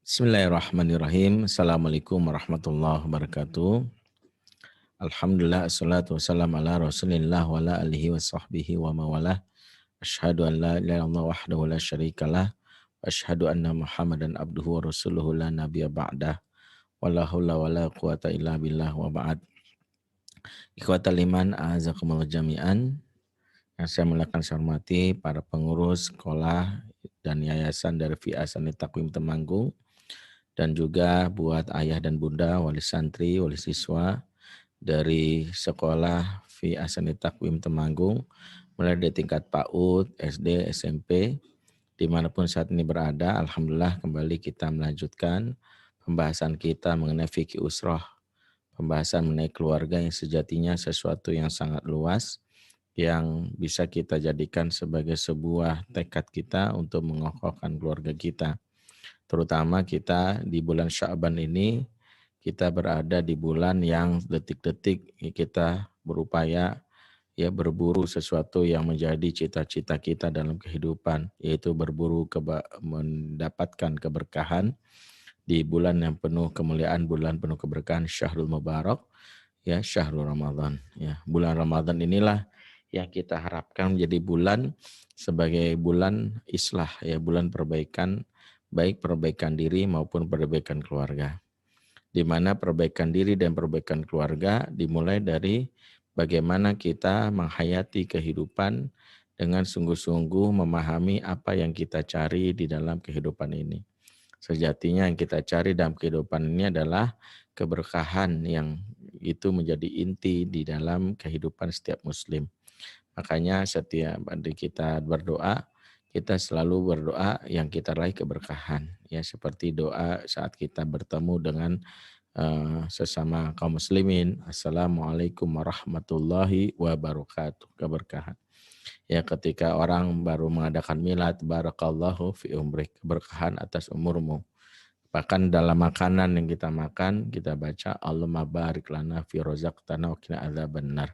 Bismillahirrahmanirrahim. Assalamualaikum warahmatullahi wabarakatuh. Alhamdulillah, assalatu wassalamu ala rasulillah wa ala alihi wa sahbihi wa mawalah. Asyhadu an la ilaha illallah wahdahu la syarikalah. Wa asyhadu anna muhammadan abduhu wa rasuluhu la nabiyya ba'dah. Wa la hawla wa la quwata illa billah wa ba'd. Ikhwatal iman, a'azakumullah jami'an. Yang saya muliakan, saya hormati para pengurus sekolah dan yayasan dari Fi Ahsanit Taqwim Temanggung, dan juga buat ayah dan bunda, wali santri, wali siswa dari sekolah Fi Ahsanit Taqwim Temanggung, mulai dari tingkat PAUD, SD, SMP, dimanapun saat ini berada. Alhamdulillah kembali kita melanjutkan pembahasan kita mengenai fikih usroh, pembahasan mengenai keluarga yang sejatinya sesuatu yang sangat luas, yang bisa kita jadikan sebagai sebuah tekad kita untuk mengokohkan keluarga kita. Terutama kita di bulan Sya'ban ini, kita berada di bulan yang detik-detik kita berupaya berburu sesuatu yang menjadi cita-cita kita dalam kehidupan, yaitu berburu mendapatkan keberkahan di bulan yang penuh kemuliaan, bulan penuh keberkahan, Syahrul Mubarak, Syahrul Ramadan. Bulan Ramadan inilah yang kita harapkan menjadi bulan sebagai bulan islah, bulan perbaikan, baik perbaikan diri maupun perbaikan keluarga. Di mana perbaikan diri dan perbaikan keluarga dimulai dari bagaimana kita menghayati kehidupan dengan sungguh-sungguh memahami apa yang kita cari di dalam kehidupan ini. Sejatinya yang kita cari dalam kehidupan ini adalah keberkahan yang itu menjadi inti di dalam kehidupan setiap muslim. Makanya setiap hari kita berdoa, kita selalu berdoa yang kita raih keberkahan. Seperti doa saat kita bertemu dengan sesama kaum muslimin. Assalamualaikum warahmatullahi wabarakatuh. Keberkahan. Ketika orang baru mengadakan milad, barakallahu fi umrik, keberkahan atas umurmu. Bahkan dalam makanan yang kita makan, kita baca Allahumma barik lana fi rozaqtana wa qina adzabannar.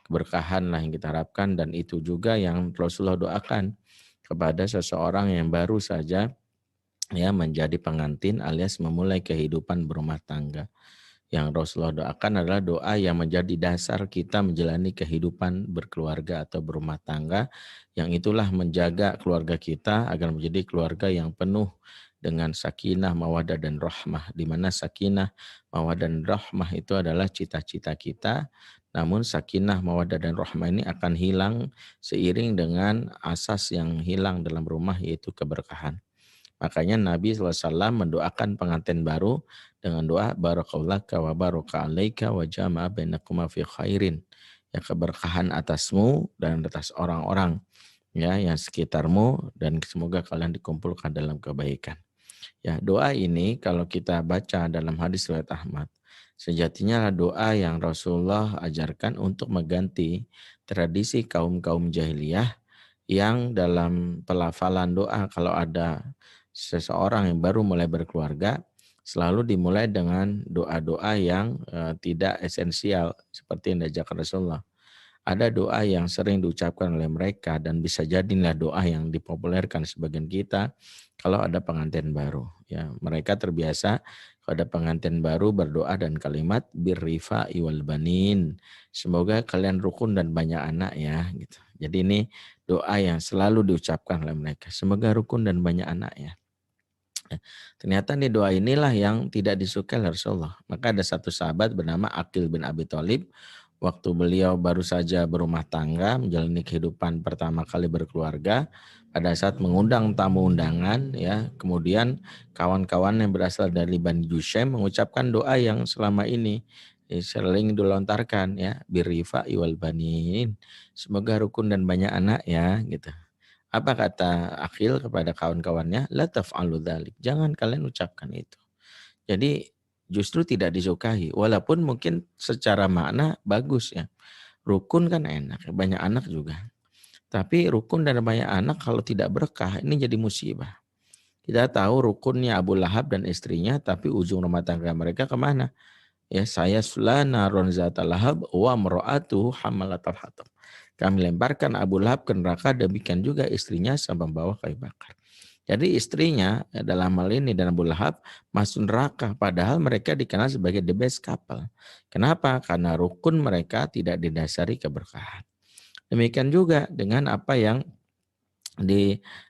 Keberkahan lah yang kita harapkan, dan itu juga yang Rasulullah doakan kepada seseorang yang baru saja menjadi pengantin alias memulai kehidupan berumah tangga. Yang Rasulullah doakan adalah doa yang menjadi dasar kita menjalani kehidupan berkeluarga atau berumah tangga, yang itulah menjaga keluarga kita agar menjadi keluarga yang penuh dengan sakinah, mawaddah, dan rahmah, di mana sakinah, mawaddah, dan rahmah itu adalah cita-cita kita. Namun sakinah, mawaddah, dan rahmah ini akan hilang seiring dengan asas yang hilang dalam rumah, yaitu keberkahan. Makanya Nabi SAW mendoakan pengantin baru dengan doa barakallaka wa baraka alaika wa jama'a bainakuma fi khairin. Keberkahan atasmu dan atas orang-orang yang sekitarmu, dan semoga kalian dikumpulkan dalam kebaikan. Doa ini kalau kita baca dalam hadis riwayat Ahmad, sejatinya doa yang Rasulullah ajarkan untuk mengganti tradisi kaum-kaum jahiliyah yang dalam pelafalan doa kalau ada seseorang yang baru mulai berkeluarga, selalu dimulai dengan doa-doa yang tidak esensial seperti yang diajarkan Rasulullah. Ada doa yang sering diucapkan oleh mereka dan bisa jadilah doa yang dipopulerkan sebagian kita kalau ada pengantin baru. Mereka terbiasa kalau ada pengantin baru berdoa dan kalimat birrifa iwal banin. Semoga kalian rukun dan banyak anak gitu. Jadi ini doa yang selalu diucapkan oleh mereka. Semoga rukun dan banyak anak Ternyata nih doa inilah yang tidak disukai oleh Rasulullah. Maka ada satu sahabat bernama Aqil bin Abi Thalib. Waktu beliau baru saja berumah tangga, menjalani kehidupan pertama kali berkeluarga, pada saat mengundang tamu undangan, kemudian kawan-kawan yang berasal dari Bani Jushaim mengucapkan doa yang selama ini sering dilontarkan, birrifa iwal banin, semoga rukun dan banyak anak gitu. Apa kata Aqil kepada kawan-kawannya? La taf'alu dzalik. Jangan kalian ucapkan itu. Jadi justru tidak disukai, walaupun mungkin secara makna bagus Rukun kan enak, banyak anak juga. Tapi rukun dan banyak anak kalau tidak berkah, ini jadi musibah. Kita tahu rukunnya Abu Lahab dan istrinya, tapi ujung rumah tangga mereka kemana? Saya sulana ronzata lahab wa mra'atuhu hamalatal hatab. Kami lemparkan Abu Lahab ke neraka, demikian juga istrinya sang pembawa kayu bakar. Jadi istrinya dalam hal ini dan Abu Lahab masuk neraka padahal mereka dikenal sebagai the best couple. Kenapa? Karena rukun mereka tidak didasari keberkahan. Demikian juga dengan apa yang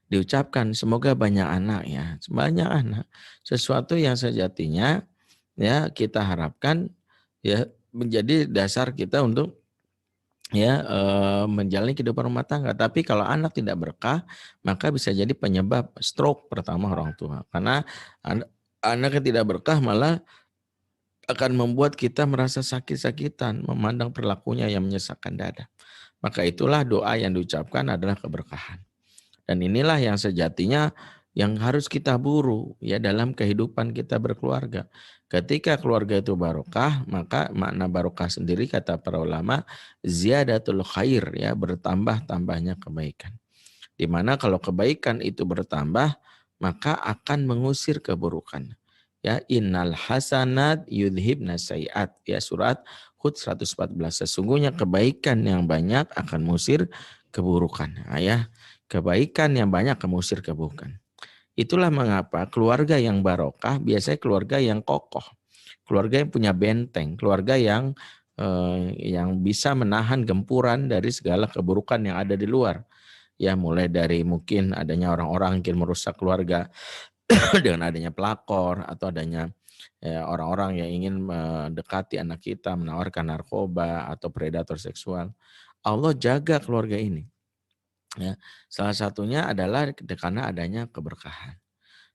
diucapkan semoga banyak anak ya, banyak anak. Sesuatu yang sejatinya ya kita harapkan ya menjadi dasar kita untuk ya menjalani kehidupan rumah tangga. Tapi kalau anak tidak berkah, maka bisa jadi penyebab stroke pertama orang tua. Karena anak yang tidak berkah malah akan membuat kita merasa sakit-sakitan, memandang perilakunya yang menyesakkan dada. Maka itulah doa yang diucapkan adalah keberkahan. Dan inilah yang sejatinya yang harus kita buru ya dalam kehidupan kita berkeluarga. Ketika keluarga itu barokah, maka makna barokah sendiri kata para ulama ziyadatul khair ya, bertambah-tambahnya kebaikan. Di mana kalau kebaikan itu bertambah, maka akan mengusir keburukan. Ya, innal hasanat yudhibna sayiat. Ya, surat Hud 114. Sesungguhnya kebaikan yang banyak akan mengusir keburukan. Nah, ya, kebaikan yang banyak akan mengusir keburukan. Itulah mengapa keluarga yang barokah biasanya keluarga yang kokoh. Keluarga yang punya benteng, keluarga yang bisa menahan gempuran dari segala keburukan yang ada di luar. Ya mulai dari mungkin adanya orang-orang yang merusak keluarga dengan adanya pelakor atau adanya orang-orang yang ingin mendekati anak kita, menawarkan narkoba atau predator seksual. Allah jaga keluarga ini. Ya, salah satunya adalah karena adanya keberkahan.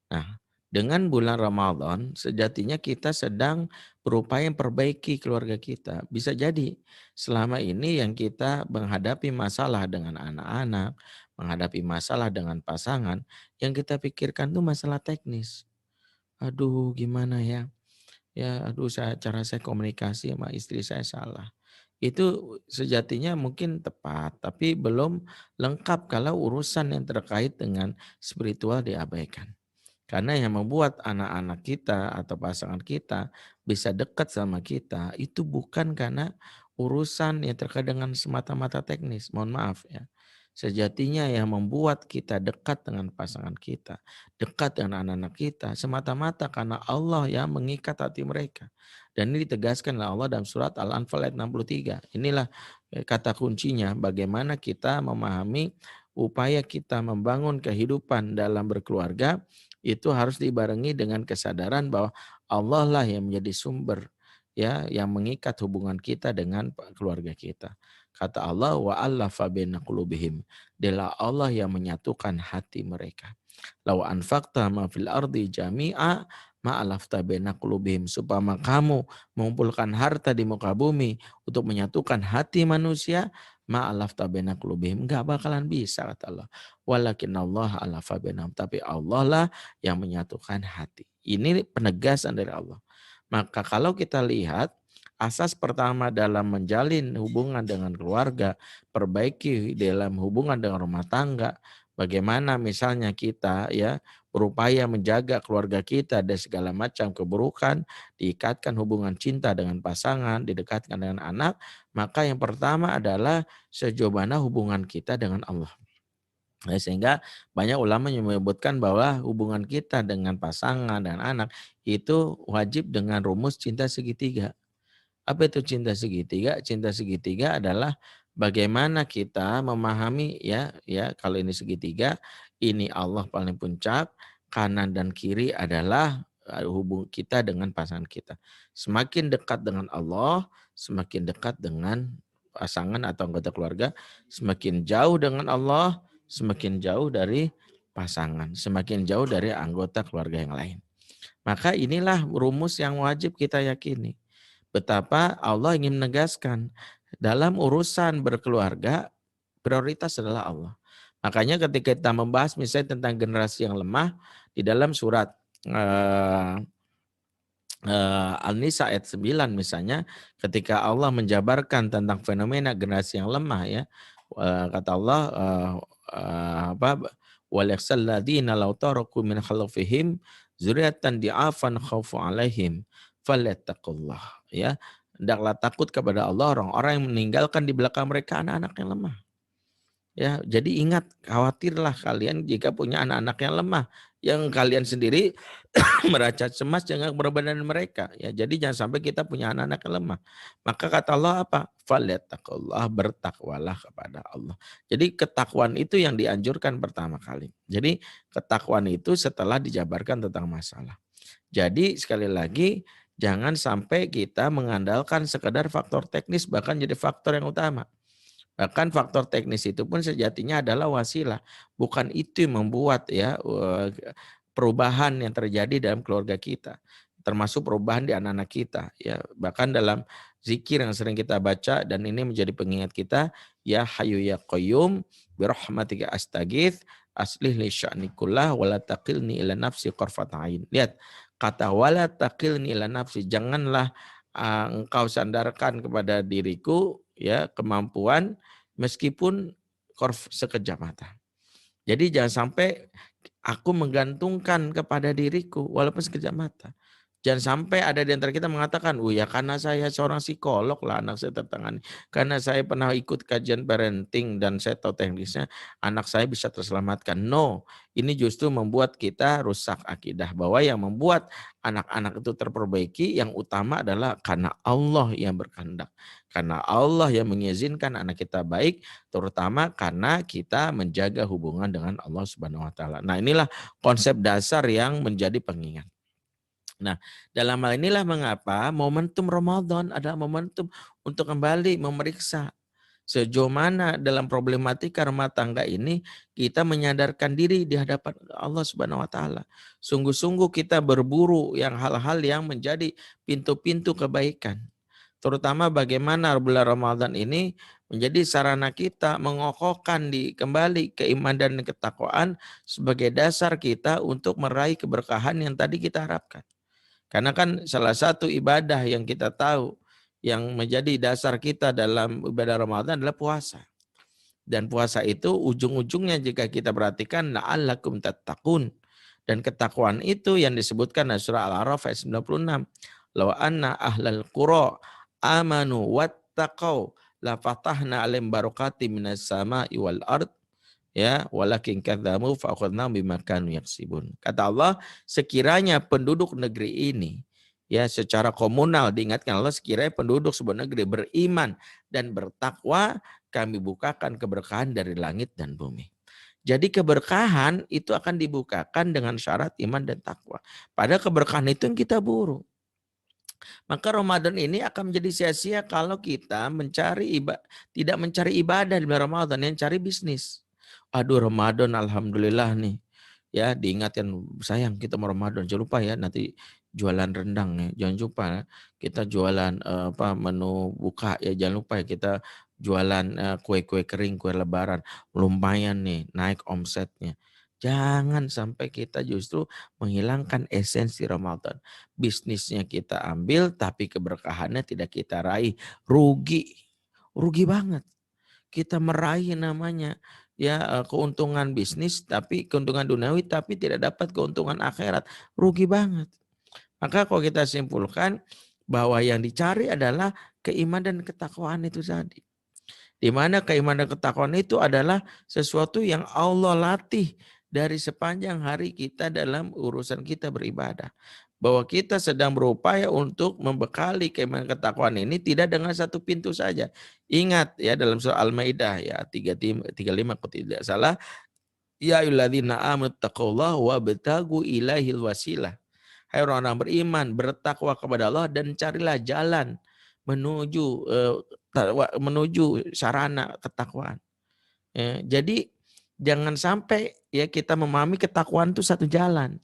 Nah, dengan bulan Ramadan sejatinya kita sedang berupaya memperbaiki keluarga kita. Bisa jadi selama ini yang kita menghadapi masalah dengan anak-anak, menghadapi masalah dengan pasangan, yang kita pikirkan tuh masalah teknis. Aduh, gimana ya? Ya, aduh cara saya komunikasi sama istri saya salah. Itu sejatinya mungkin tepat, tapi belum lengkap kalau urusan yang terkait dengan spiritual diabaikan. Karena yang membuat anak-anak kita atau pasangan kita bisa dekat sama kita itu bukan karena urusan yang terkait dengan semata-mata teknis. Mohon maaf ya. Sejatinya yang membuat kita dekat dengan pasangan kita, dekat dengan anak-anak kita semata-mata karena Allah yang mengikat hati mereka. Dan ini ditegaskan oleh Allah dalam surat Al-Anfal ayat 63. Inilah kata kuncinya bagaimana kita memahami upaya kita membangun kehidupan dalam berkeluarga itu harus dibarengi dengan kesadaran bahwa Allah lah yang menjadi sumber ya yang mengikat hubungan kita dengan keluarga kita. Kata Allah wa allafa baina qulubihim. Dialah Allah yang menyatukan hati mereka. Law anfaqta ma fil ardi jami'a ma alafta baina qulubihim. Supaya kamu mengumpulkan harta di muka bumi untuk menyatukan hati manusia, ma alafta baina qulubihim. Enggak bakalan bisa kata Allah. Walakin Allah alafa bainahum. Tapi Allah lah yang menyatukan hati. Ini penegasan dari Allah. Maka kalau kita lihat asas pertama dalam menjalin hubungan dengan keluarga, perbaiki dalam hubungan dengan rumah tangga, bagaimana misalnya kita ya berupaya menjaga keluarga kita dari segala macam keburukan, diikatkan hubungan cinta dengan pasangan, didekatkan dengan anak, maka yang pertama adalah sejauh mana hubungan kita dengan Allah. Ya, sehingga banyak ulama yang menyebutkan bahwa hubungan kita dengan pasangan dan anak itu wajib dengan rumus cinta segitiga. Apa itu cinta segitiga? Cinta segitiga adalah bagaimana kita memahami ya kalau ini segitiga, ini Allah paling puncak, kanan dan kiri adalah hubung kita dengan pasangan kita. Semakin dekat dengan Allah, semakin dekat dengan pasangan atau anggota keluarga, semakin jauh dengan Allah, semakin jauh dari pasangan, semakin jauh dari anggota keluarga yang lain. Maka inilah rumus yang wajib kita yakini. Betapa Allah ingin menegaskan dalam urusan berkeluarga prioritas adalah Allah. Makanya ketika kita membahas misalnya tentang generasi yang lemah di dalam surat eh, An-Nisa ayat 9 misalnya ketika Allah menjabarkan tentang fenomena generasi yang lemah ya kata Allah apa wal yakhsal ladzina law taraku min khalfihim dzurriatan di'afan khaufu alaihim falyattaqullah ya hendaklah takut kepada Allah orang-orang yang meninggalkan di belakang mereka anak-anak yang lemah. Ya, jadi ingat, khawatirlah kalian jika punya anak-anak yang lemah, yang kalian sendiri merasa cemas dengan keberadaan mereka. Ya, jadi jangan sampai kita punya anak-anak yang lemah. Maka kata Allah apa? Falyattaqullah, bertakwalah kepada Allah. Jadi ketakwaan itu yang dianjurkan pertama kali. Jadi ketakwaan itu setelah dijabarkan tentang masalah. Jadi sekali lagi jangan sampai kita mengandalkan sekedar faktor teknis bahkan jadi faktor yang utama. Bahkan faktor teknis itu pun sejatinya adalah wasilah, bukan itu yang membuat ya perubahan yang terjadi dalam keluarga kita, termasuk perubahan di anak-anak kita ya. Bahkan dalam zikir yang sering kita baca dan ini menjadi pengingat kita, ya Hayyu ya Qayyum bi rahmatika astaghits aslih li sya'ni kullah wala taqilni ila nafsi qarfata ain. Lihat kata wala taqilni ila nafsi, janganlah engkau sandarkan kepada diriku ya kemampuan meskipun sekejap mata. Jadi jangan sampai aku menggantungkan kepada diriku walaupun sekejap mata. Jangan sampai ada di antara kita mengatakan, oh ya karena saya seorang psikolog lah anak saya tertangani. Karena saya pernah ikut kajian parenting dan saya tahu teknisnya, anak saya bisa terselamatkan. No, ini justru membuat kita rusak akidah. Bahwa yang membuat anak-anak itu terperbaiki, yang utama adalah karena Allah yang berkehendak. Karena Allah yang mengizinkan anak kita baik, terutama karena kita menjaga hubungan dengan Allah Subhanahu wa taala. Nah, inilah konsep dasar yang menjadi pengingat. Nah, dalam hal inilah mengapa momentum Ramadan adalah momentum untuk kembali memeriksa sejauh mana dalam problematika rumah tangga ini kita menyadarkan diri di hadapan Allah Subhanahu wa taala. Sungguh-sungguh kita berburu yang hal-hal yang menjadi pintu-pintu kebaikan. Terutama bagaimana bulan Ramadan ini menjadi sarana kita mengokohkan kembali keimanan dan ketakwaan sebagai dasar kita untuk meraih keberkahan yang tadi kita harapkan. Karena kan salah satu ibadah yang kita tahu yang menjadi dasar kita dalam ibadah Ramadan adalah puasa. Dan puasa itu ujung-ujungnya jika kita perhatikan la'allakum tattaqun. Dan ketakwaan itu yang disebutkan dalam surah Al-A'raf ayat 96. Law anna ahlal qura amanu wattaqau la fatahna alim barakati minas sama'i wal ard ya walakin kadzamu fa akhadnahum bima kanu yaksibun. Kata Allah, sekiranya penduduk negeri ini ya secara komunal diingatkan Allah, sekiranya penduduk sebuah negeri beriman dan bertakwa, kami bukakan keberkahan dari langit dan bumi. Jadi keberkahan itu akan dibukakan dengan syarat iman dan takwa. Padahal keberkahan itu yang kita buru. Maka Ramadan ini akan menjadi sia-sia kalau kita tidak mencari ibadah di bulan Ramadan, yang cari bisnis. Aduh Ramadan alhamdulillah nih. Ya diingatkan, sayang kita mau Ramadan, jangan lupa ya nanti jualan rendang ya, jangan lupa ya, kita jualan menu buka ya, jangan lupa ya kita jualan kue-kue kering, kue lebaran, lumayan nih naik omsetnya. Jangan sampai kita justru menghilangkan esensi Ramadan. Bisnisnya kita ambil tapi keberkahannya tidak kita raih. Rugi. Rugi banget. Kita meraih namanya ya keuntungan bisnis tapi keuntungan duniawi tapi tidak dapat keuntungan akhirat. Rugi banget. Maka kalau kita simpulkan bahwa yang dicari adalah keimanan dan ketakwaan itu tadi. Di mana keimanan dan ketakwaan itu adalah sesuatu yang Allah latih dari sepanjang hari kita dalam urusan kita beribadah. Bahwa kita sedang berupaya untuk membekali keimanan ketakwaan ini tidak dengan satu pintu saja. Ingat ya dalam surah Al-Maidah ya 35 kalau tidak salah, ya ayyuhalladzina amanu taqullaha wabtagu ilaihil wasilah. Hai orang-orang beriman, bertakwa kepada Allah dan carilah jalan menuju menuju sarana ketakwaan. Ya, jadi jangan sampai ya kita memahami ketakwaan itu satu jalan.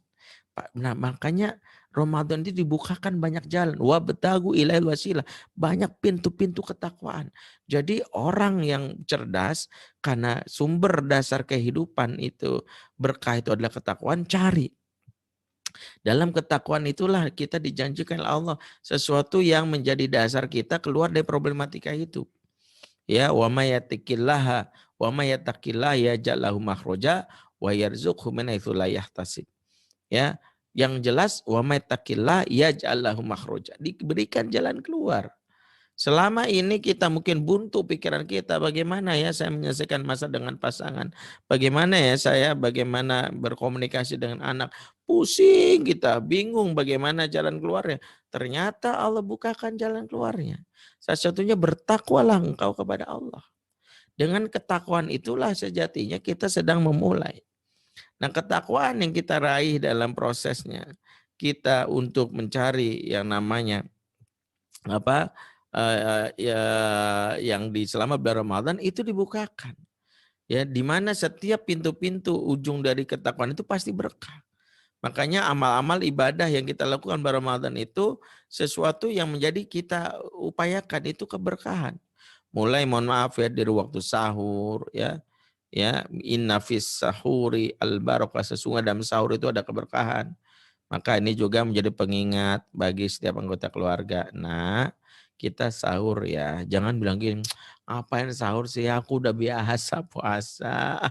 Nah, makanya Ramadan itu dibukakan banyak jalan. Wabtagu ilaihil wasilah. Banyak pintu-pintu ketakwaan. Jadi orang yang cerdas karena sumber dasar kehidupan itu berkah itu adalah ketakwaan, cari. Dalam ketakwaan itulah kita dijanjikan oleh Allah sesuatu yang menjadi dasar kita keluar dari problematika itu. Ya, wa may yattaqillaha wa may yattaqillah yaj'al lahu makhraja wa yarzuqhu min haitsu la yahtasib. Ya, yang jelas wa may yattaqillah yaj'al lahu makhraja. Diberikan jalan keluar. Selama ini kita mungkin buntu pikiran kita, bagaimana ya saya menyelesaikan masa dengan pasangan, bagaimana ya saya bagaimana berkomunikasi dengan anak, pusing kita, bingung bagaimana jalan keluarnya. Ternyata Allah bukakan jalan keluarnya. Salah satunya bertakwalah engkau kepada Allah. Dengan ketakwaan itulah sejatinya kita sedang memulai. Nah, ketakwaan yang kita raih dalam prosesnya, kita untuk mencari yang namanya apa ya yang di selama bulan Ramadan itu dibukakan. Ya, di mana setiap pintu-pintu ujung dari ketakwaan itu pasti berkah. Makanya amal-amal ibadah yang kita lakukan pada Ramadan itu sesuatu yang menjadi kita upayakan itu keberkahan. Mulai mohon maaf ya dari waktu sahur ya. Ya, inna fis sahuri al barakah, sesungguhnya dalam sahur itu ada keberkahan. Maka ini juga menjadi pengingat bagi setiap anggota keluarga. Nah, kita sahur ya. Jangan bilang gini, ngapain sahur sih? Aku udah biasa puasa.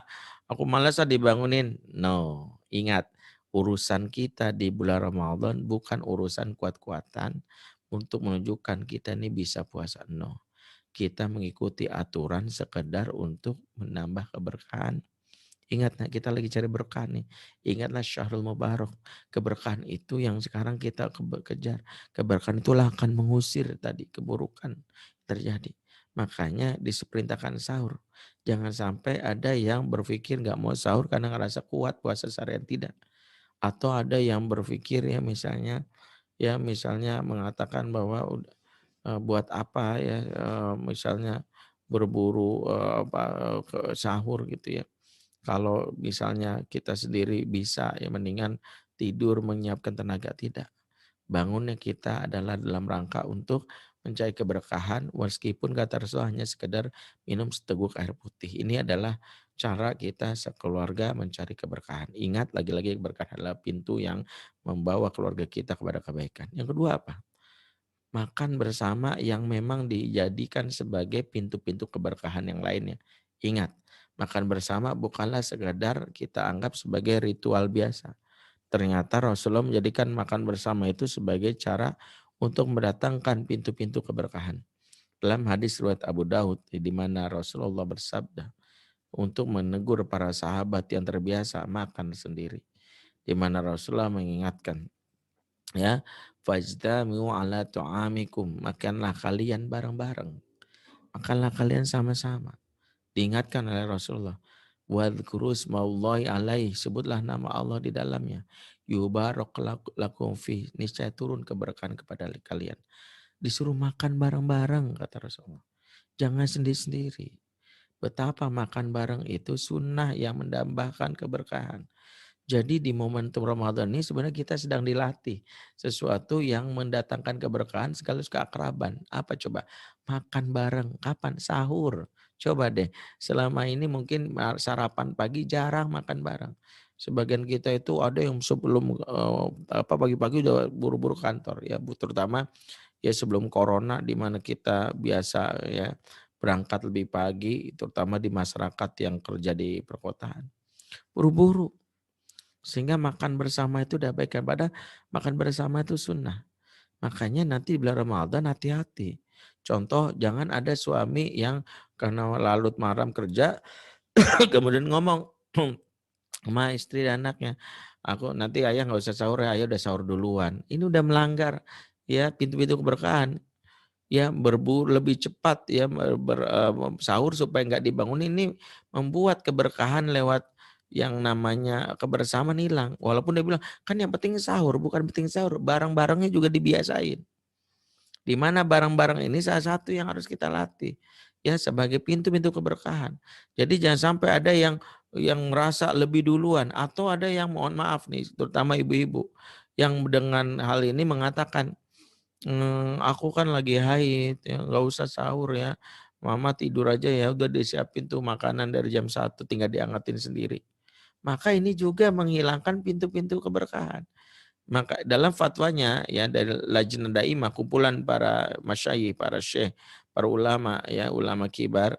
Aku malas dibangunin. No, ingat. Urusan kita di bulan Ramadan bukan urusan kuat-kuatan untuk menunjukkan kita ini bisa puasa. No. Kita mengikuti aturan sekedar untuk menambah keberkahan. Ingat, nah, kita lagi cari berkah nih. Ingatlah Syahrul Mubarak. Keberkahan itu yang sekarang kita kejar. Keberkahan itulah akan mengusir tadi keburukan terjadi. Makanya diperintahkan sahur. Jangan sampai ada yang berpikir nggak mau sahur karena ngerasa kuat puasa seharian, tidak. Atau ada yang berpikir ya misalnya mengatakan bahwa buat apa ya misalnya berburu ke sahur gitu ya. Kalau misalnya kita sendiri bisa ya mendingan tidur menyiapkan tenaga, tidak. Bangunnya kita adalah dalam rangka untuk mencari keberkahan meskipun kata Rasul hanya sekedar minum seteguk air putih. Ini adalah cara kita sekeluarga mencari keberkahan. Ingat lagi-lagi keberkahan adalah pintu yang membawa keluarga kita kepada kebaikan. Yang kedua apa? Makan bersama yang memang dijadikan sebagai pintu-pintu keberkahan yang lainnya. Ingat, makan bersama bukanlah sekadar kita anggap sebagai ritual biasa. Ternyata Rasulullah menjadikan makan bersama itu sebagai cara untuk mendatangkan pintu-pintu keberkahan. Dalam hadis riwayat Abu Daud di mana Rasulullah bersabda untuk menegur para sahabat yang terbiasa makan sendiri. Di mana Rasulullah mengingatkan, ya, fajtami'u ala tu'amikum, makanlah kalian bareng-bareng, makanlah kalian sama-sama. Diingatkan oleh Rasulullah, wadhkuru ismallahi alaih, sebutlah nama Allah di dalamnya, yubarak lakum fi, niscaya turun keberkahan kepada kalian. Disuruh makan bareng-bareng kata Rasulullah, jangan sendiri-sendiri. Betapa makan bareng itu sunnah yang mendambahkan keberkahan. Jadi di momentum Ramadan ini sebenarnya kita sedang dilatih sesuatu yang mendatangkan keberkahan sekaligus keakraban. Apa coba? Makan bareng. Kapan? Sahur. Coba deh. Selama ini mungkin sarapan pagi jarang makan bareng. Sebagian kita itu ada yang sebelum pagi-pagi udah buru-buru kantor ya, terutama ya sebelum corona di mana kita biasa ya berangkat lebih pagi, terutama di masyarakat yang kerja di perkotaan. Buru-buru. Sehingga makan bersama itu udah baik, padahal makan bersama itu sunnah. Makanya nanti di bulan Ramadan hati-hati. Contoh, jangan ada suami yang karena lalut malam kerja kemudian ngomong sama istri dan anaknya, aku nanti ayah nggak usah sahur ya, ayah udah sahur duluan. Ini udah melanggar ya pintu-pintu keberkahan. Ya berburu lebih cepat ya sahur supaya nggak dibangun, ini membuat keberkahan lewat yang namanya kebersamaan hilang. Walaupun dia bilang, kan yang penting sahur, bukan penting sahur, barang-barangnya juga dibiasain. Di mana barang-barang ini salah satu yang harus kita latih ya sebagai pintu-pintu keberkahan. Jadi jangan sampai ada yang merasa lebih duluan, atau ada yang mohon maaf nih, terutama ibu-ibu yang dengan hal ini mengatakan, aku kan lagi haid ya, nggak usah sahur ya. Mama tidur aja ya, udah disiapin tuh makanan dari jam 1 tinggal diangetin sendiri. Maka ini juga menghilangkan pintu-pintu keberkahan. Maka dalam fatwanya ya dari Lajnah Daimah, kumpulan para masyayikh, para syekh, para ulama ya, ulama kibar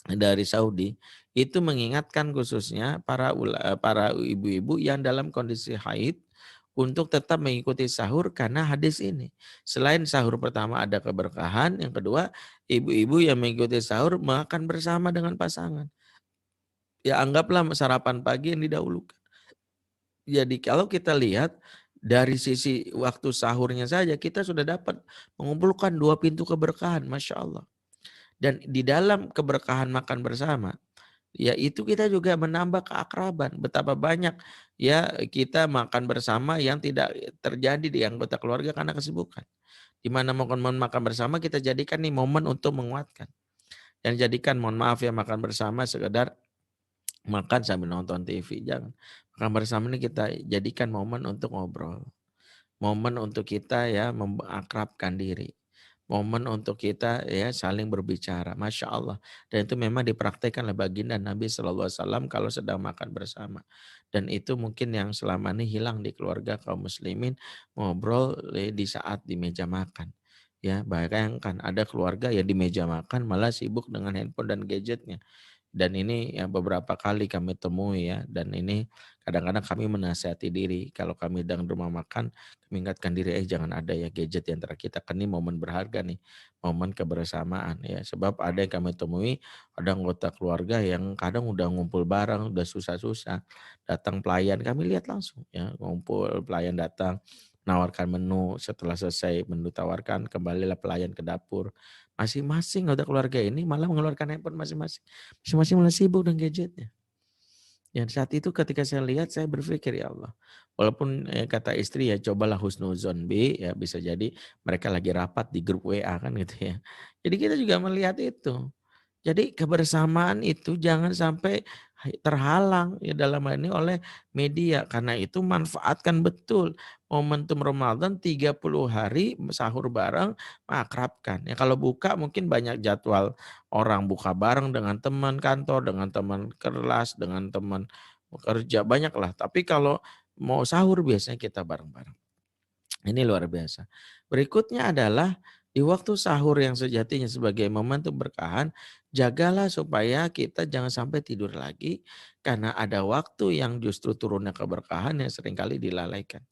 dari Saudi, itu mengingatkan khususnya para ibu-ibu yang dalam kondisi haid untuk tetap mengikuti sahur karena hadis ini. Selain sahur pertama ada keberkahan, yang kedua ibu-ibu yang mengikuti sahur makan bersama dengan pasangan. Ya anggaplah sarapan pagi yang didahulukan. Jadi kalau kita lihat dari sisi waktu sahurnya saja kita sudah dapat mengumpulkan 2 pintu keberkahan, Masya Allah. Dan di dalam keberkahan makan bersama, ya itu kita juga menambah keakraban. Betapa banyak ya kita makan bersama yang tidak terjadi di anggota keluarga karena kesibukan. Di mana makan bersama kita jadikan nih momen untuk menguatkan. Yang jadikan mohon maaf ya makan bersama sekedar makan sambil nonton TV, jangan. Makan bersama ini kita jadikan momen untuk ngobrol. Momen untuk kita ya mengakrabkan diri. Momen untuk kita ya saling berbicara. Masya Allah. Dan itu memang dipraktekkan oleh baginda Nabi SAW kalau sedang makan bersama. Dan itu mungkin yang selama ini hilang di keluarga kaum muslimin. Ngobrol di saat di meja makan. Ya, bayangkan ada keluarga yang di meja makan malah sibuk dengan handphone dan gadgetnya. Dan ini ya beberapa kali kami temui ya, dan ini kadang-kadang kami menasihati diri kalau kami sedang di rumah makan, kami ingatkan diri, jangan ada ya gadget di antara kita, kan ini momen berharga nih, momen kebersamaan ya. Sebab ada yang kami temui, ada anggota keluarga yang kadang udah ngumpul bareng, udah susah-susah, datang pelayan, kami lihat langsung ya, ngumpul pelayan datang, menawarkan menu, setelah selesai menu tawarkan, kembalilah pelayan ke dapur. Masing-masing anggota keluarga ini malah mengeluarkan handphone masing-masing. Masing-masing malah sibuk dengan gadgetnya. Dan saat itu ketika saya lihat saya berpikir ya Allah. Walaupun kata istri ya cobalah husnuzon B ya bisa jadi mereka lagi rapat di grup WA kan gitu ya. Jadi kita juga melihat itu. Jadi kebersamaan itu jangan sampai terhalang ya dalam hal ini oleh media. Karena itu manfaatkan betul momentum Ramadan 30 hari sahur bareng mengakrabkan. Ya kalau buka mungkin banyak jadwal orang buka bareng dengan teman kantor, dengan teman kelas, dengan teman kerja banyaklah. Tapi kalau mau sahur biasanya kita bareng-bareng. Ini luar biasa. Berikutnya adalah di waktu sahur yang sejatinya sebagai momentum berkahan, jagalah supaya kita jangan sampai tidur lagi karena ada waktu yang justru turunnya keberkahan yang seringkali dilalaikan.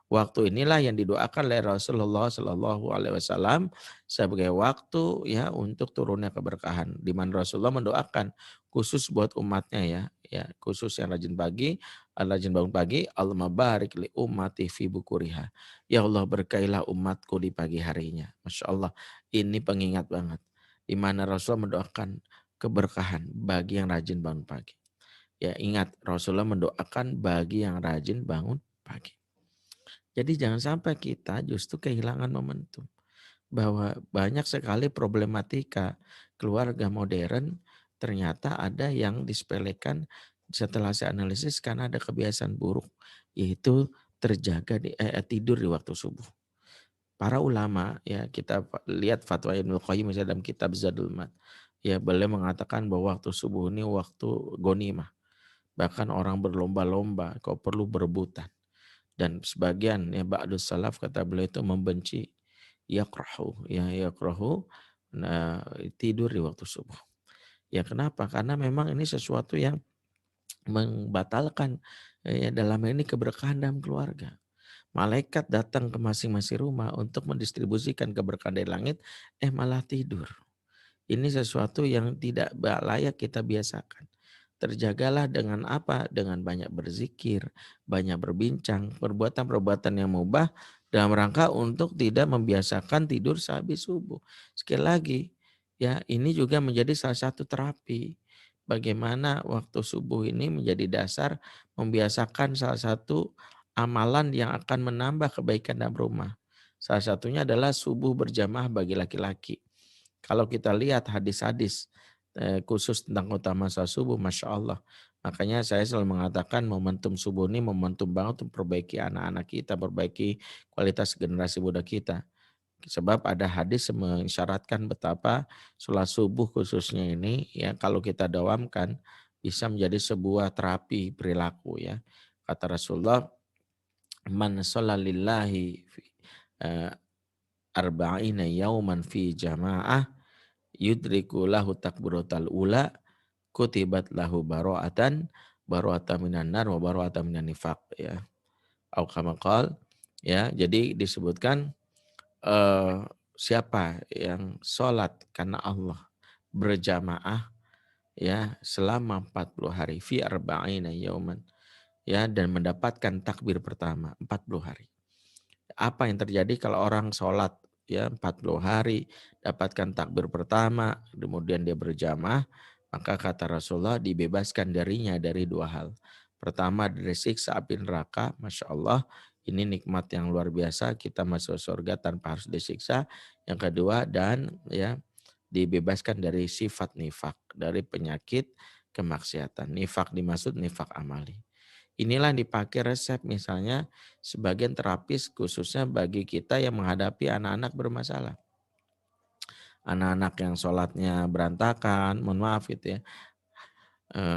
Waktu inilah yang didoakan oleh Rasulullah Shallallahu Alaihi Wasallam sebagai waktu ya untuk turunnya keberkahan. Di mana Rasulullah mendoakan khusus buat umatnya ya khusus yang rajin bangun pagi, Allahumma barik li ummati fi bukuriha. Ya Allah berkailah umatku di pagi harinya. Masya Allah ini pengingat banget. Di mana Rasulullah mendoakan keberkahan bagi yang rajin bangun pagi. Ya ingat Rasulullah mendoakan bagi yang rajin bangun pagi. Jadi jangan sampai kita justru kehilangan momentum. Bahwa banyak sekali problematika keluarga modern ternyata ada yang disepelekan setelah saya analisis karena ada kebiasaan buruk. Yaitu tidur di waktu subuh. Para ulama ya kita lihat fatwa Ibnu Qayyim misalnya dalam kitab Zadul Ma'ad. Ya beliau mengatakan bahwa waktu subuh ini waktu gonimah. Bahkan orang berlomba-lomba kau perlu berebutan. Dan sebagian ya ba'dus salaf kata beliau itu membenci yakrahu nah, tidur di waktu subuh. Ya kenapa? Karena memang ini sesuatu yang membatalkan ya dalam ini keberkahan dalam keluarga. Malaikat datang ke masing-masing rumah untuk mendistribusikan keberkahan dari langit, malah tidur. Ini sesuatu yang tidak layak kita biasakan. Terjagalah dengan apa? Dengan banyak berzikir, banyak berbincang, perbuatan-perbuatan yang mubah dalam rangka untuk tidak membiasakan tidur sehabis subuh. Sekali lagi, ya ini juga menjadi salah satu terapi. Bagaimana waktu subuh ini menjadi dasar membiasakan salah satu amalan yang akan menambah kebaikan dalam rumah. Salah satunya adalah subuh berjamaah bagi laki-laki. Kalau kita lihat hadis-hadis khusus tentang utama salat subuh, Masya Allah. Makanya saya selalu mengatakan momentum subuh ini momentum banget untuk perbaiki anak-anak kita, perbaiki kualitas generasi muda kita. Sebab ada hadis yang mengisyaratkan betapa sholat subuh khususnya ini ya kalau kita dawamkan bisa menjadi sebuah terapi perilaku ya. Kata Rasulullah, man sholalillahi eh, arba'ina yauman fi jama'ah yudriku lahu takbiratal ula kutibat lahu baro'atan minan nar wa baro'atan minan nifaq ya. Au kama qala, ya. Jadi disebutkan siapa yang sholat karena Allah berjamaah ya selama 40 hari fi arba'ina yauman ya dan mendapatkan takbir pertama 40 hari. Apa yang terjadi kalau orang sholat ya 40 hari, dapatkan takbir pertama, kemudian dia berjamaah, maka kata Rasulullah dibebaskan darinya dari dua hal. Pertama dari siksa api neraka, Masya Allah, ini nikmat yang luar biasa, kita masuk surga tanpa harus disiksa. Yang kedua, dan ya dibebaskan dari sifat nifak, dari penyakit kemaksiatan. Nifak dimaksud nifak amali. Inilah yang dipakai resep misalnya sebagian terapis khususnya bagi kita yang menghadapi anak-anak bermasalah. Anak-anak yang sholatnya berantakan, mohon maaf gitu ya,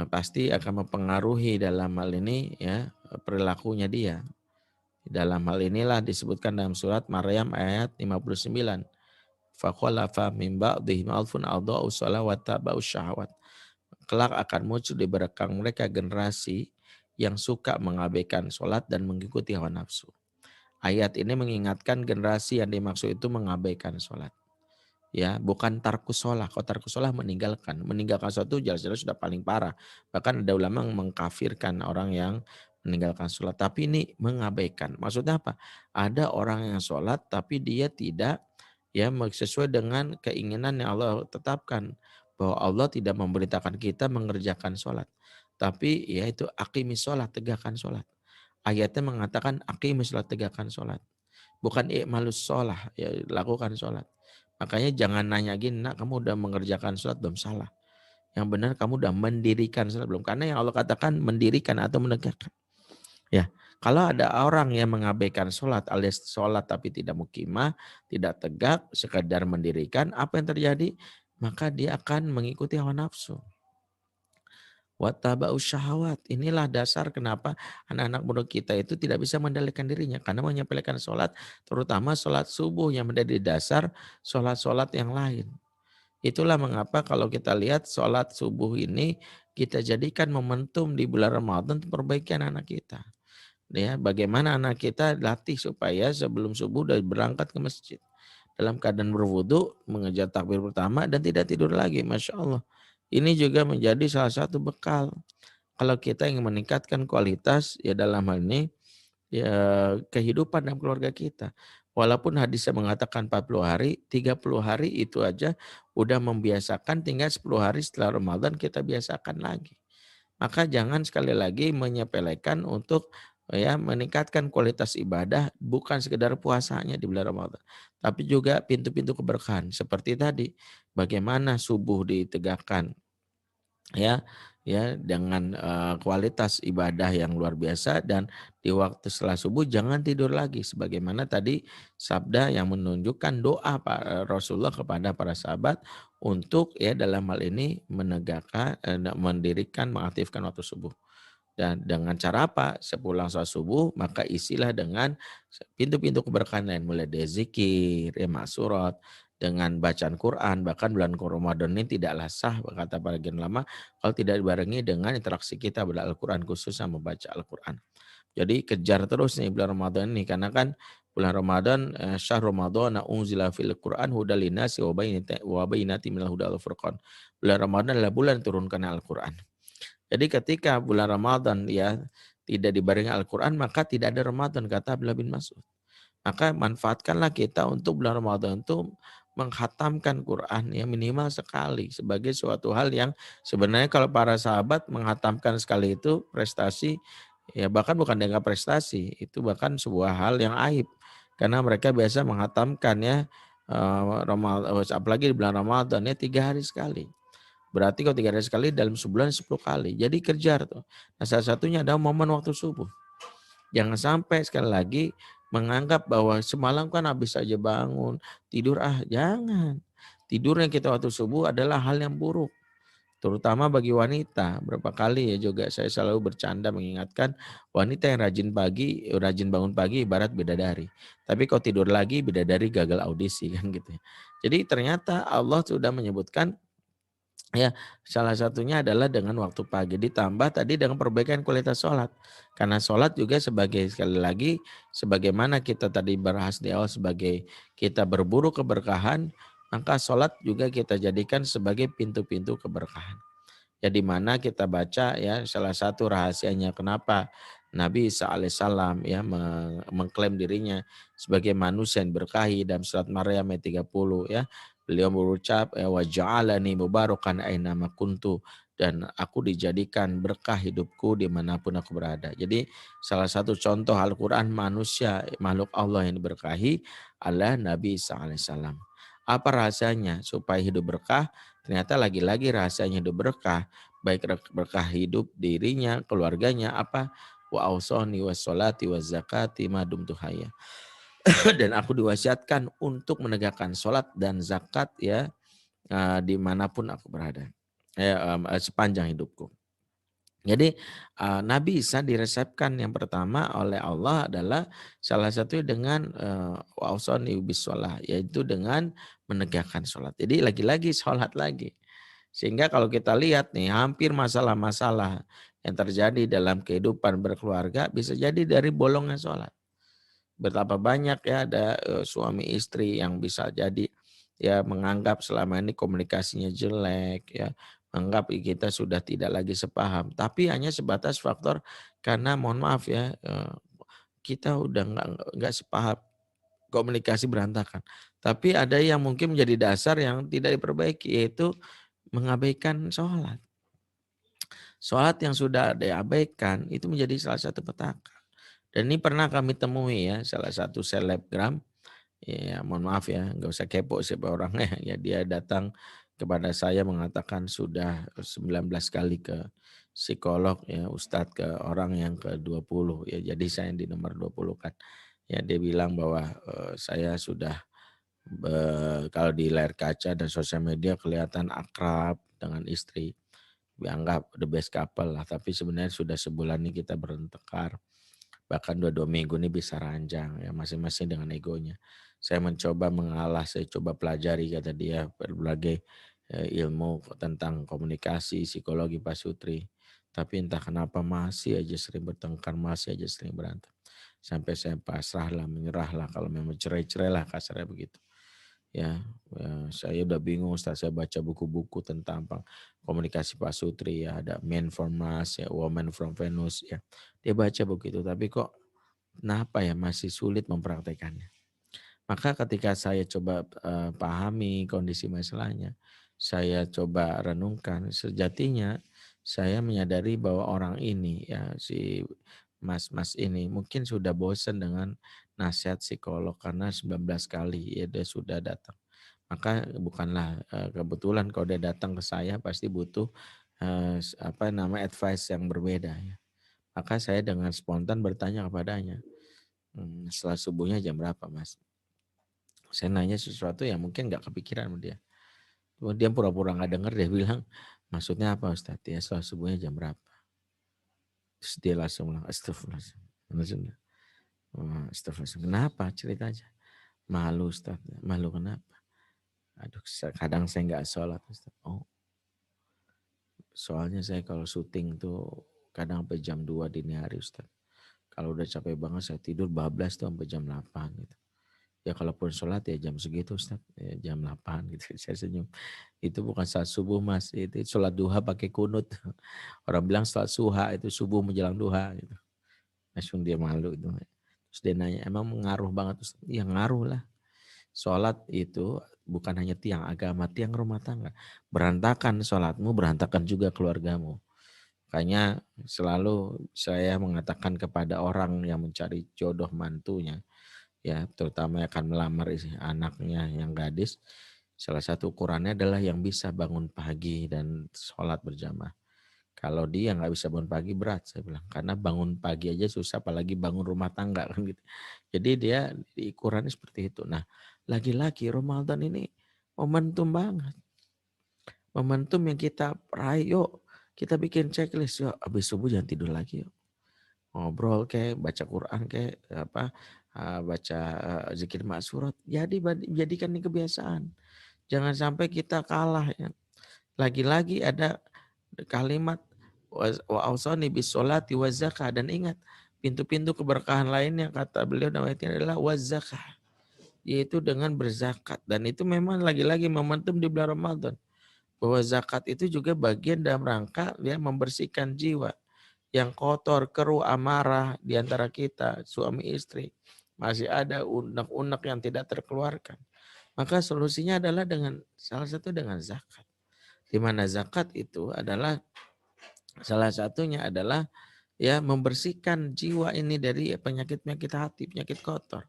pasti akan mempengaruhi dalam hal ini ya perilakunya dia. Dalam hal inilah disebutkan dalam surat Maryam ayat 59. Fakhalafa min ba'dihim alfun adha'u shalah wa taba'us syahawat. Kelak akan muncul di belakang mereka generasi yang suka mengabaikan sholat dan mengikuti hawa nafsu. Ayat ini mengingatkan generasi yang dimaksud itu mengabaikan sholat. Ya, bukan tarkus sholat. Kalau tarkus sholat meninggalkan sholat itu jelas-jelas sudah paling parah. Bahkan ada ulama yang mengkafirkan orang yang meninggalkan sholat. Tapi ini mengabaikan. Maksudnya apa? Ada orang yang sholat tapi dia tidak ya sesuai dengan keinginan yang Allah tetapkan. Bahwa Allah tidak memberitakan kita mengerjakan sholat. Tapi ya itu aqimis sholat, tegakkan sholat. Ayatnya mengatakan aqimis sholat, tegakkan sholat. Bukan i'malus sholah, ya lakukan sholat. Makanya jangan nanya gini, nak kamu udah mengerjakan sholat belum? Salah. Yang benar kamu udah mendirikan sholat belum? Karena yang Allah katakan mendirikan atau menegakkan. Ya, kalau ada orang yang mengabaikan sholat alias sholat tapi tidak mukimah, tidak tegak, sekadar mendirikan, apa yang terjadi? Maka dia akan mengikuti hawa nafsu. Wattaba'us syahawat. Inilah dasar kenapa anak-anak muda kita itu tidak bisa mengendalikan dirinya. Karena menyepelekan sholat, terutama sholat subuh yang menjadi dasar sholat-sholat yang lain. Itulah mengapa kalau kita lihat sholat subuh ini kita jadikan momentum di bulan Ramadan untuk perbaiki anak-anak kita. Ya, bagaimana anak kita latih supaya sebelum subuh sudah berangkat ke masjid. Dalam keadaan berwudu, mengejar takbir pertama dan tidak tidur lagi. Masya Allah. Ini juga menjadi salah satu bekal. Kalau kita ingin meningkatkan kualitas ya dalam hal ini ya kehidupan dalam keluarga kita. Walaupun hadisnya mengatakan 40 hari, 30 hari itu aja udah membiasakan, tinggal 10 hari setelah Ramadan kita biasakan lagi. Maka jangan sekali lagi menyepelekan untuk ya meningkatkan kualitas ibadah bukan sekedar puasanya di bulan Ramadan, tapi juga pintu-pintu keberkahan seperti tadi bagaimana subuh ditegakkan ya dengan kualitas ibadah yang luar biasa dan di waktu setelah subuh jangan tidur lagi sebagaimana tadi sabda yang menunjukkan doa Pak Rasulullah kepada para sahabat untuk ya dalam hal ini menegakkan mendirikan mengaktifkan waktu subuh. Dan dengan cara apa? Sepulang sholat subuh, maka isilah dengan pintu-pintu keberkahan lain. Mulai dari zikir, ya maksurat, dengan bacaan Quran. Bahkan bulan Ramadan ini tidaklah sah, kata para ulama, kalau tidak dibarengi dengan interaksi kita pada Al-Quran, khususnya membaca Al-Quran. Jadi kejar terus nih bulan Ramadan ini. Karena kan bulan Ramadan, syahr Ramadan, unzila fil Quran, hudal linasi wa bayyinati minal huda wal furqan. Bulan Ramadan adalah bulan turunkan Al-Quran. Jadi ketika bulan Ramadan ya tidak dibarengi Al-Quran maka tidak ada Ramadan kata Abdullah bin Mas'ud. Maka manfaatkanlah kita untuk bulan Ramadan itu menghatamkan Quran ya minimal sekali sebagai suatu hal yang sebenarnya kalau para sahabat menghatamkan sekali itu prestasi ya bahkan bukan dianggap prestasi itu bahkan sebuah hal yang aib karena mereka biasa menghatamkan ya apalagi di bulan Ramadan ya 3 hari sekali. Berarti kalau 3 hari sekali dalam sebulan 10 kali. Jadi kejar tuh. Nah salah satunya adalah momen waktu subuh. Jangan sampai sekali lagi menganggap bahwa semalam kan habis saja bangun, tidur jangan. Tidurnya kita waktu subuh adalah hal yang buruk. Terutama bagi wanita. Berapa kali ya juga saya selalu bercanda mengingatkan wanita yang rajin bangun pagi ibarat bidadari. Tapi kalau tidur lagi bidadari gagal audisi kan gitu ya. Jadi ternyata Allah sudah menyebutkan Ya, salah satunya adalah dengan waktu pagi ditambah tadi dengan perbaikan kualitas sholat. Karena sholat juga sebagai sekali lagi sebagaimana kita tadi bahas di awal sebagai kita berburu keberkahan, maka sholat juga kita jadikan sebagai pintu-pintu keberkahan. Ya di mana kita baca ya salah satu rahasianya kenapa Nabi Isa alaihissalam ya mengklaim dirinya sebagai manusia yang berkahi dalam surat Maryam ayat 30 ya. Beliau berucap ya wa ja'alani mubarakan aina ma kuntu dan aku dijadikan berkah hidupku dimanapun aku berada. Jadi salah satu contoh Al-Quran manusia makhluk Allah yang diberkahi adalah Nabi Isa alaihissalam. Apa rahasianya supaya hidup berkah? Ternyata lagi-lagi rahasianya hidup berkah baik berkah hidup dirinya, keluarganya, apa wa ausoni wassolati wazakati madum tuhaya. Dan aku diwasiatkan untuk menegakkan sholat dan zakat ya dimanapun aku berada sepanjang hidupku. Jadi Nabi Isa diresepkan yang pertama oleh Allah adalah salah satunya dengan wa ausoni bisolah yaitu dengan menegakkan sholat. Jadi lagi-lagi sholat lagi. Sehingga kalau kita lihat nih hampir masalah-masalah yang terjadi dalam kehidupan berkeluarga bisa jadi dari bolongnya sholat. Betapa banyak ya ada suami istri yang bisa jadi ya menganggap selama ini komunikasinya jelek ya, menganggap kita sudah tidak lagi sepaham. Tapi hanya sebatas faktor karena mohon maaf ya kita udah nggak sepaham, komunikasi berantakan. Tapi ada yang mungkin menjadi dasar yang tidak diperbaiki yaitu mengabaikan sholat. Sholat yang sudah diabaikan itu menjadi salah satu petaka. Dan ini pernah kami temui ya salah satu selebgram, ya mohon maaf ya nggak usah kepo siapa orangnya, ya dia datang kepada saya mengatakan sudah 19 kali ke psikolog ya Ustadz ke orang yang ke-20 ya jadi saya yang di nomor 20 kan. Ya dia bilang bahwa saya sudah kalau di layar kaca dan sosial media kelihatan akrab dengan istri dianggap the best couple lah, tapi sebenarnya sudah sebulan ini kita bertengkar. Bahkan dua minggu ini bisa ranjang ya masing-masing dengan egonya. Saya mencoba mengalah, saya coba pelajari kata dia berbagai ilmu tentang komunikasi, psikologi Pak Sutri. Tapi entah kenapa masih aja sering bertengkar, masih aja sering berantem. Sampai saya pasrah lah, menyerah lah kalau memang cerai-cerai lah kasarnya begitu. Ya, saya udah bingung Ustaz, saya baca buku-buku tentang komunikasi Pak Sutri ya, ada Men from Mars ya, Woman from Venus ya. Dia baca begitu, tapi kok kenapa ya masih sulit mempraktekannya. Maka ketika saya coba pahami kondisi masalahnya, saya coba renungkan, sejatinya saya menyadari bahwa orang ini ya si mas-mas ini mungkin sudah bosan dengan nasihat psikolog karena 19 kali ya dia sudah datang. Maka bukanlah kebetulan kalau dia datang ke saya pasti butuh advice yang berbeda ya. Maka saya dengan spontan bertanya kepadanya, setelah subuhnya jam berapa mas? Saya nanya sesuatu yang mungkin nggak kepikiran sama dia. Dia pura-pura nggak denger, dia bilang, maksudnya apa Ustadz? Ya setelah subuhnya jam berapa? Terus dia langsung bilang, astagfirullahaladzim. Langsung, astagfirullahaladzim. Kenapa? Cerita aja. Malu Ustadz. Malu kenapa? Aduh, kadang saya nggak sholat Ustadz. Oh, soalnya saya kalau syuting tuh kadang sampai jam 2 dini hari Ustadz. Kalau udah capek banget saya tidur bablas tuh sampai jam 8 gitu. Ya kalaupun sholat ya jam segitu Ustaz, ya jam 8 gitu. Saya senyum. Itu bukan salat subuh Mas, itu sholat duha pakai kunut. Orang bilang sholat suha itu subuh menjelang duha gitu. Langsung dia malu itu. Terus dia nanya, emang mengaruh banget Ustaz? Ya ngaruh lah. Sholat itu bukan hanya tiang agama, tiang rumah tangga. Berantakan sholatmu, berantakan juga keluargamu. Makanya selalu saya mengatakan kepada orang yang mencari jodoh mantunya, ya terutama yang akan melamar anaknya yang gadis, salah satu ukurannya adalah yang bisa bangun pagi dan sholat berjamaah. Kalau dia nggak bisa bangun pagi berat saya bilang, karena bangun pagi aja susah apalagi bangun rumah tangga kan gitu. Jadi dia ukurannya seperti itu. Nah lagi-lagi Ramadan ini momentum banget. Momentum yang kita raih, yuk kita bikin checklist, yuk habis subuh jangan tidur lagi yuk. Ngobrol kayak baca Quran kayak baca zikir maksurat. Jadi jadikan ini kebiasaan. Jangan sampai kita kalah ya. lagi-lagi ada kalimat wa ausani bis sholati waz zakah, dan ingat pintu-pintu keberkahan lainnya kata beliau dalam ayat ini adalah waz zakah, yaitu dengan berzakat. Dan itu memang lagi-lagi momentum di bulan Ramadan, bahwa zakat itu juga bagian dalam rangka ya membersihkan jiwa yang kotor, keruh, amarah di antara kita, suami istri. Masih ada unek-unek yang tidak terkeluarkan. Maka solusinya adalah dengan salah satu dengan zakat. Di mana zakat itu adalah salah satunya adalah ya membersihkan jiwa ini dari penyakit-penyakit hati, penyakit kotor.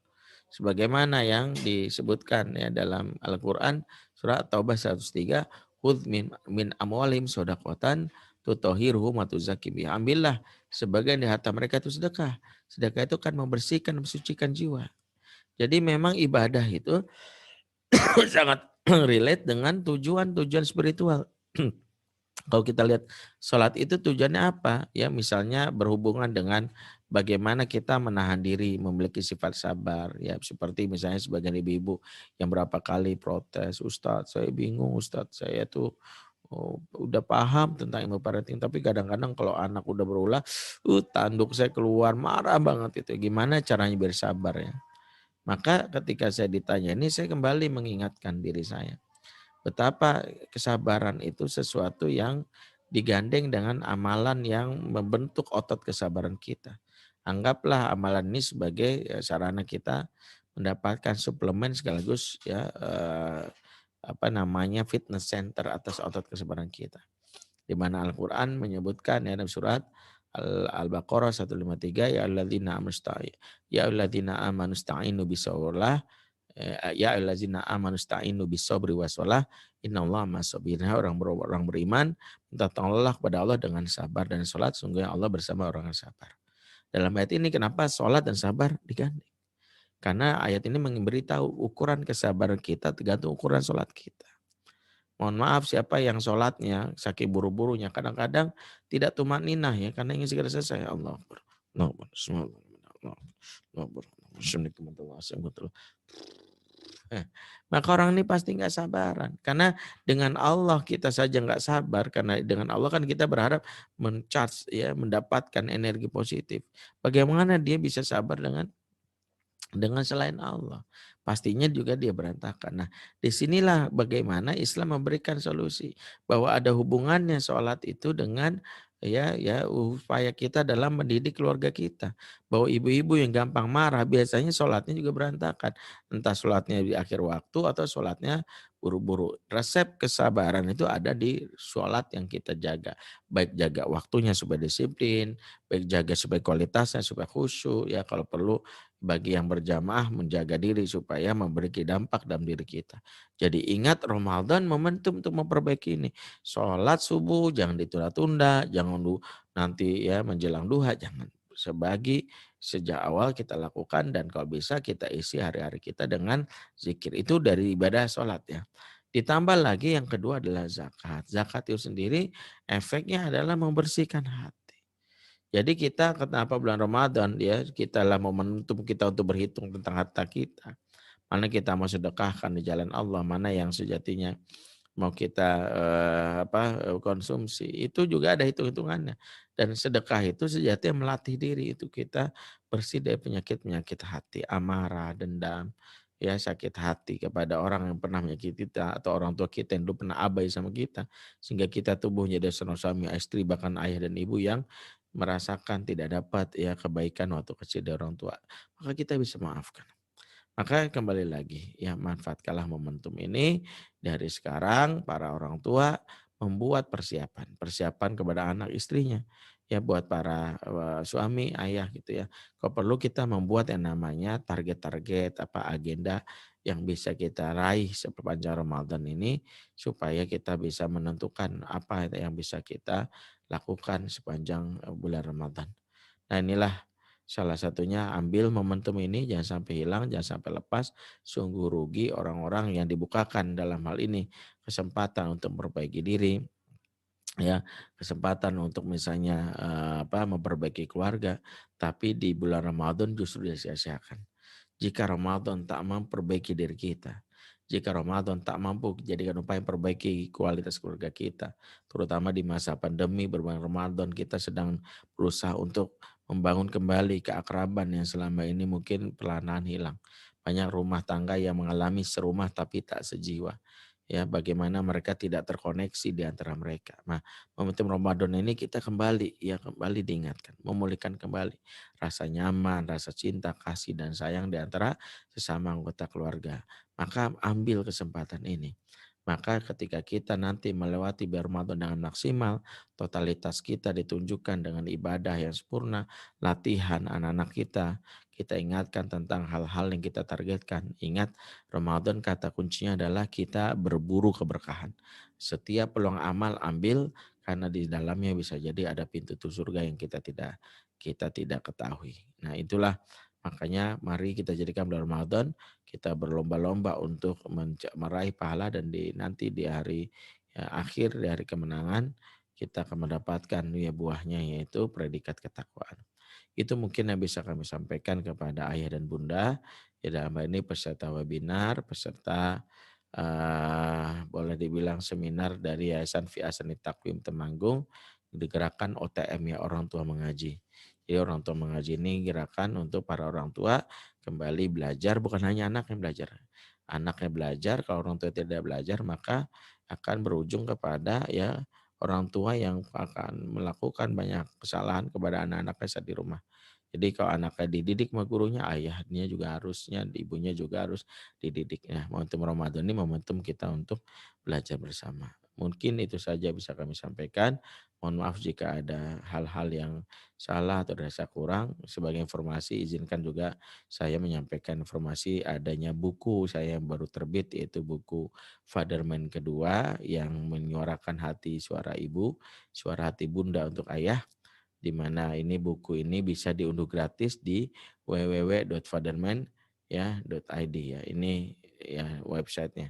Sebagaimana yang disebutkan ya dalam Al-Qur'an surah Taubah 103, "Khudz min amwalihim shadaqatan tutahhiruhum wa tuzakkim biha." Ambillah sebagian di harta mereka itu sedekah. Sedekah itu kan membersihkan, mensucikan jiwa. Jadi memang ibadah itu sangat relate dengan tujuan-tujuan spiritual. Kalau kita lihat sholat itu tujuannya apa? Ya misalnya berhubungan dengan bagaimana kita menahan diri, memiliki sifat sabar. Ya seperti misalnya sebagian ibu-ibu yang berapa kali protes, Ustadz saya bingung, Ustadz saya tuh udah paham tentang ilmu parenting, tapi kadang-kadang kalau anak udah berulah, tanduk saya keluar, marah banget itu. Gimana caranya biar sabar ya? Maka ketika saya ditanya ini, saya kembali mengingatkan diri saya. Betapa kesabaran itu sesuatu yang digandeng dengan amalan yang membentuk otot kesabaran kita. Anggaplah amalan ini sebagai sarana kita mendapatkan suplemen sekaligus ya apa namanya fitness center atas otot kesabaran kita. Di mana Al-Qur'an menyebutkan ya dalam surat Al-Baqarah 153, ya alladzina amanu sta'inu bisawallah, ya allazina amanu sta'inu bis-sabri was-shalah innallaha ma'as-sabirin. Orang beriman, minta tolonglah kepada Allah dengan sabar dan salat, sungguh Allah bersama orang yang sabar. Dalam ayat ini kenapa salat dan sabar digandeng? Karena ayat ini memberitahu ukuran kesabaran kita tergantung ukuran salat kita. Mohon maaf siapa yang salatnya saking buru-burunya kadang-kadang tidak tumaninah ya karena ingin segera selesai. Allahu Akbar. Allahu Akbar. Allahu Akbar. Maka orang ini pasti nggak sabaran. Karena dengan Allah kita saja nggak sabar. Karena dengan Allah kan kita berharap mencharge ya, mendapatkan energi positif. Bagaimana dia bisa sabar dengan selain Allah? Pastinya juga dia berantakan. Nah, disinilah bagaimana Islam memberikan solusi bahwa ada hubungannya sholat itu dengan ya upaya kita dalam mendidik keluarga kita. Bahwa ibu-ibu yang gampang marah biasanya sholatnya juga berantakan. Entah sholatnya di akhir waktu atau sholatnya buru-buru. Resep kesabaran itu ada di sholat yang kita jaga. Baik jaga waktunya supaya disiplin, baik jaga supaya kualitasnya supaya khusyuk, ya kalau perlu bagi yang berjamaah menjaga diri supaya memberi dampak dalam diri kita. Jadi ingat Ramadan momentum untuk memperbaiki ini. Sholat subuh jangan ditunda-tunda, jangan nanti ya menjelang duha, jangan. Sebagi sejak awal kita lakukan dan kalau bisa kita isi hari-hari kita dengan zikir. Itu dari ibadah sholat ya. Ditambah lagi yang kedua adalah zakat. Zakat itu sendiri efeknya adalah membersihkan hati. Jadi kita kenapa bulan Ramadan ya, kita lah momentum kita untuk berhitung tentang harta kita. Mana kita mau sedekahkan di jalan Allah, mana yang sejatinya mau kita konsumsi. Itu juga ada hitung-hitungannya. Dan sedekah itu sejatinya melatih diri itu kita bersih dari penyakit-penyakit hati, amarah, dendam, ya sakit hati kepada orang yang pernah menyakiti kita atau orang tua kita yang dulu pernah abai sama kita sehingga kita tumbuh menjadi seorang suami istri bahkan ayah dan ibu yang merasakan tidak dapat ya kebaikan waktu kecil dari orang tua, maka kita bisa maafkan. Maka kembali lagi ya manfaatkanlah momentum ini dari sekarang para orang tua membuat persiapan kepada anak istrinya ya buat para suami ayah gitu ya. Kalau perlu kita membuat yang namanya target-target apa agenda yang bisa kita raih sepanjang Ramadan ini supaya kita bisa menentukan apa yang bisa kita lakukan sepanjang bulan Ramadan. Nah inilah salah satunya ambil momentum ini jangan sampai hilang, jangan sampai lepas. Sungguh rugi orang-orang yang dibukakan dalam hal ini kesempatan untuk memperbaiki diri, ya kesempatan untuk misalnya memperbaiki keluarga, tapi di bulan Ramadan justru disia-siakan. Jika Ramadan tak memperbaiki diri kita, jika Ramadan tak mampu jadikan upaya perbaiki kualitas keluarga kita, terutama di masa pandemi berbulan Ramadan kita sedang berusaha untuk membangun kembali keakraban yang selama ini mungkin perlahan hilang. Banyak rumah tangga yang mengalami serumah tapi tak sejiwa. Ya, bagaimana mereka tidak terkoneksi di antara mereka. Nah, momentum Ramadan ini kita kembali, ya kembali diingatkan, memulihkan kembali rasa nyaman, rasa cinta, kasih dan sayang di antara sesama anggota keluarga. Maka ambil kesempatan ini. Maka ketika kita nanti melewati bulan Ramadan dengan maksimal, totalitas kita ditunjukkan dengan ibadah yang sempurna, latihan anak-anak kita ingatkan tentang hal-hal yang kita targetkan. Ingat, Ramadan kata kuncinya adalah kita berburu keberkahan. Setiap peluang amal ambil karena di dalamnya bisa jadi ada pintu surga yang kita tidak ketahui. Nah, itulah makanya mari kita jadikan bulan Ramadan kita berlomba-lomba untuk meraih pahala dan nanti di hari ya, akhir dari kemenangan kita akan mendapatkan ya buahnya yaitu predikat ketakwaan. Itu mungkin yang bisa kami sampaikan kepada ayah dan bunda ya dalam hal ini peserta webinar, peserta boleh dibilang seminar dari Yayasan Fi Asani Takwim Temanggung di gerakan OTM ya orang tua mengaji. Jadi orang tua mengaji ini gerakan untuk para orang tua kembali belajar, bukan hanya anak yang belajar. Anaknya belajar, kalau orang tua tidak belajar maka akan berujung kepada ya orang tua yang akan melakukan banyak kesalahan kepada anak-anaknya saat di rumah. Jadi kalau anaknya dididik sama gurunya, ayahnya juga harusnya, ibunya juga harus dididik. Nah, momentum Ramadan ini momentum kita untuk belajar bersama. Mungkin itu saja bisa kami sampaikan. Mohon maaf jika ada hal-hal yang salah atau dirasa kurang. Sebagai informasi, izinkan juga saya menyampaikan informasi adanya buku saya yang baru terbit, yaitu buku Fatherman kedua yang menyuarakan hati suara ibu, suara hati bunda untuk ayah di mana ini buku ini bisa diunduh gratis di www.fatherman ya.id ya. Ini ya websitenya.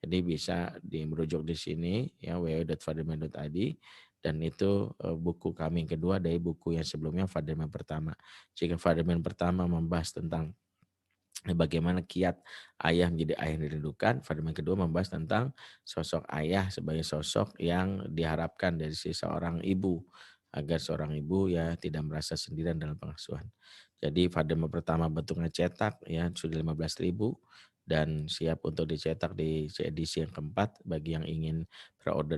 Jadi bisa merujuk di sini ya www.fatherman.id dan itu buku kami yang kedua dari buku yang sebelumnya Fatherman pertama. Jika Fatherman pertama membahas tentang bagaimana kiat ayah menjadi ayah yang dirindukan. Fatherman kedua membahas tentang sosok ayah sebagai sosok yang diharapkan dari seorang ibu agar seorang ibu ya tidak merasa sendirian dalam pengasuhan. Jadi Fatherman pertama bentuknya cetak ya sudah 15.000 dan siap untuk dicetak di edisi yang keempat bagi yang ingin pre-order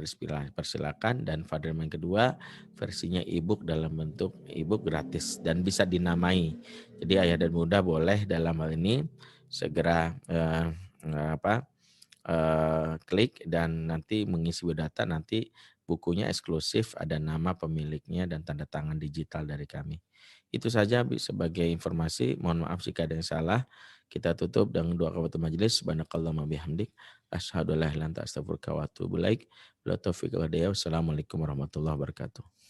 persilakan dan Fatherman kedua versinya ebook dalam bentuk ebook gratis dan bisa dinamai. Jadi ayah dan bunda boleh dalam hal ini segera klik dan nanti mengisi biodata nanti bukunya eksklusif ada nama pemiliknya dan tanda tangan digital dari kami. Itu saja sebagai informasi. Mohon maaf jika ada yang salah. Kita tutup dengan doa kafatul majelis. Subhanakallahumma bihamdik. Asyhadu an la ilaha illa anta astaghfiruka wa atubu ilaik. Wassalamualaikum warahmatullahi wabarakatuh.